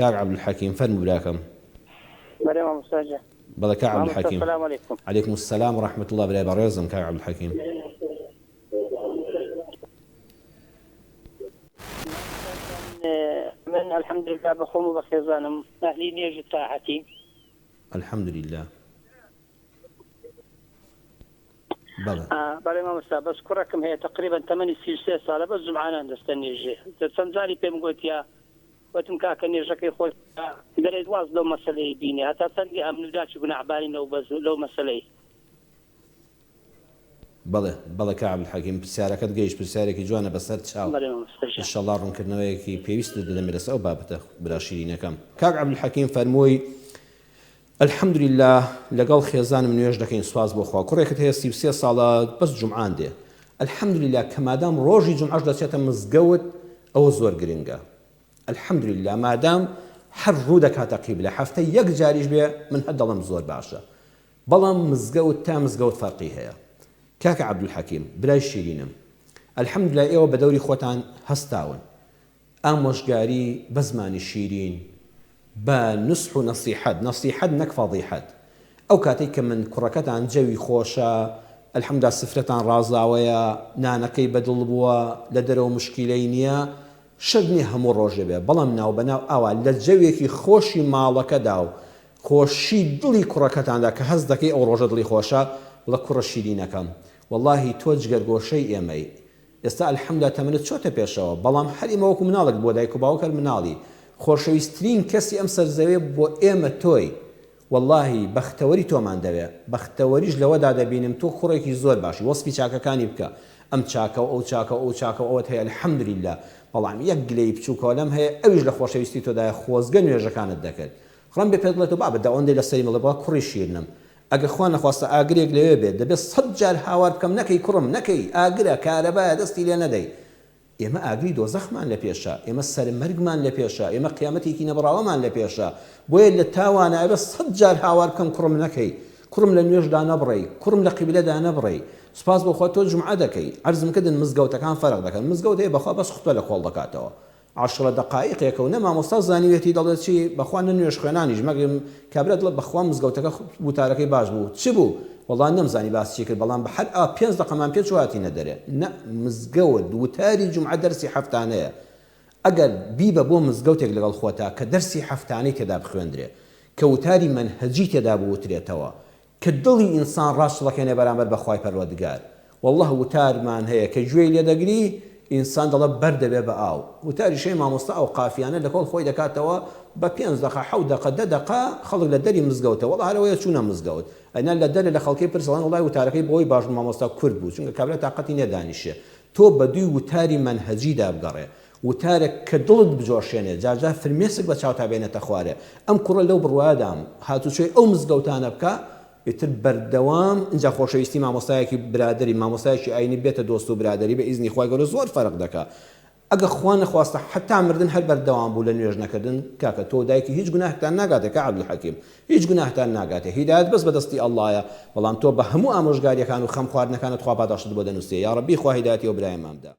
كاك عبد الحكيم فرموا براكم. مريم مستاجة. بلا كاك عبد الحكيم. السلام عليكم. عليكم السلام ورحمة الله وبركاته. كاك عبد الحكيم. من الحمد لله بخوم بخيزانم أهلي نيجي طاعتي. الحمد لله. بلى. بلى ما مسا بذكركم هي تقريبا 8 سال بس جمعان دستني جي. تسمزالي بيم قلت يا وتم كاكني جاكي خوش دريد واز لو مسألة بيني حتى سندي أمن داش يكون عبالي لو مسألة. بەڵێ کاک عەبدولحەکیم پرسیارەکەت گەیشت پرسیارێکی جوانە بەسەر چاو ئینشەڵڵا ڕوونکردنەوەیەکی پێویستت دەدەمێت لەسەر ئەو بابەتە برا شیرینەکەم. کاک عەبدولحەکیم فەرمووی الحەمدولیلا لەگەڵ خێزانم نوێژ دەکەین سوپاس بۆ خوا. کوڕێکت هەیە 33 ساڵە بەس جومعان دێ. الحەمدولیلا کە مادام ڕۆژی جومعەش دەچێتە مزگەوت ئەوە زۆر گرنگە. الحەمدولیلا مادام هەر ڕوو دەکاتە قیبلە هەفتە یەک جاریش بێ من هەر دەڵێم زۆر باشە. بەڵام مزگەوت تا مزگەوت فەرقی هەیە. کاک عەبدولحەکیم برای شیرینم الحەمدولیلا ئێوە بە دەوری خۆتان هەستاون ئامۆژگاری بە زمانی شیرین بە نوسح و نەسیحەت نەک فەضیحەت. ئەو کاتێک کە من کوڕەکەتان جەوی خۆشە الحەمدولیلا سفرەتان ڕازاوەیە نانەکەی بەدڵ بووە لە دەرەوە مشکیلەی نییە شەرت نییە هەموو ڕۆژێ بێ بەڵام ناو بەناو ئاوا لە جەوێکی خۆشی ماڵەکەدا و خۆشی دڵی کوڕەکەتاندا کە هەست دەکەی ئەو ڕۆژە دڵی خۆشە بڵە کوڕە شیرینەکەم واللهی تۆ جگەرگۆشەی ئێمەی ئێستا الحەمدولیلا تەمەنت چۆتە پێشەوە بەڵام هەر ئێمە وەکو مناڵێک بۆ دایک و باوکەر مناڵی خۆشەویستترین کەسی ئەم سەرزەوێ بۆ ئێمە تۆی واللهی بەختەوەری تۆمان دەوێ بەختەوەریش لەوەدا دەبینم تۆ کوڕێکی زۆر باشی وەسفی چاکەکانی بکە ئەم چاکە و ئەو چاکە و ئەو چاکە ئەوەت هەیە الحەمدولیلا بەڵام یەک گلەی بچووکەوە لەم هەیە ئەویش لە خۆشەویستی تۆدایە خۆزگە نوێژەکانت دەکرد خڕم بێ پێت بڵێت و بابەت ئەوەندەی لەسەری مەڵێ بڵێ کوڕی شیرنم ئەگە خوا نەخواستە ئاگرێک لەوێ بێت دەبێت 100 جار هاوار بکەم نەکەی کوڕم نەکەی ئاگرە کارەبایە دەستی لێ نەدەی. ئێمە ئاگری دۆزەخمان لە پێشە ئێمە سەرمەرگمان لە پێشە ئێمە قیامەتێکی نەبڕاوەمان لە پێشە بۆیە لە تاوانە ئەبێ 100 جار هاوار بکەم کوڕم نەکەی کوڕم لە نوێژدا نەبڕێی کوڕم لە قیبلەدا نەبڕێی سوپاس بۆ خوا تۆ جومعە دەکەی عەرزم کردن مزگەوتەکان فەرق دەکەن مزگەوت هەیە بەخوا بەس خوتبە لە کۆڵ دەکاتەوە 10 دقائقێکە و نە مامۆستا زانیوێتی دەڵێت چی بەخوا نوێژ خوێنانیش مەگەم کابرا دڵێت بەخوا مزگەوتەکە وتارەکەی باش بوو چ بوو والله نەمزانی باسی کرد بەڵام بە هەر 5 دقەمان پێ چواتینە دەرێ نە مزگەوت وتاری جومعە دەرسی هەفتانەیە ئەگەر بیبە بۆ مزگەوتێک لەگەڵ خۆتا کە دەرسی هەفتانەی تێدا بخوێندرێ کە وتاری منهەجی تێدا بوترێتەوە کە دڵی ئینسان ڕاستڵەکەنێ بەرامبەر بەخوای پەروەردگار والله وتارمان هەیە کە گوێی لێ دەگری ئینسان دەڵێ بەر دەبێ بە ئاو وتاری شەی مامۆستا ئەو قافیانە لەکۆڵ خۆی دەکاتەوە بە 5 دقە 7 دقە 10 دقە خەڵک لە دەری مزگەوتە وەڵا هەرەوەیە چوونە مزگەوت ئەینا لە دەرێ لە خەڵکی پرسەڵێن وڵای وتارەکەی بۆی باش مامۆستا کورد بوو چونکە کابرا تاقەتی نێدانیشێ تۆ بە دوی وتاری منهەجیدا بگەڕێ وتارێک کە دڵت بجۆشێنێ جاجا فرمێسک بە چاوتا بێنێتە خوارێ ئەم کوڕە لەو بڕوادام هاتوچۆی ئەو مزگەوتانە بکە ئیتر بەردەوام اینجا خۆشەویستی مامۆستایەکی برادری مامۆستایەکی ئاینی بێتە دۆست و برادری بە ئیزنی خوای گەورە زۆر فەرق دەکات ئەگە خوا نەخواستە حتا مردن هەر بەردەوام بوو لە نوێژ نەکردن کاکە تۆ دایکی هیچ گوناهتان ناگاتێ کە عەبدولحەکیم هیچ گوناهتان ناگاتێ هیدایەت بەس بەدەستی ئەڵڵایە بەڵام تۆ بە هەموو ئامۆژگاریەکان و خەم خواردنەکانت خوا پاداشت بۆ دەنووسێ یا ڕەبی خوا هیدایەتی ئەو برایەمان بدە.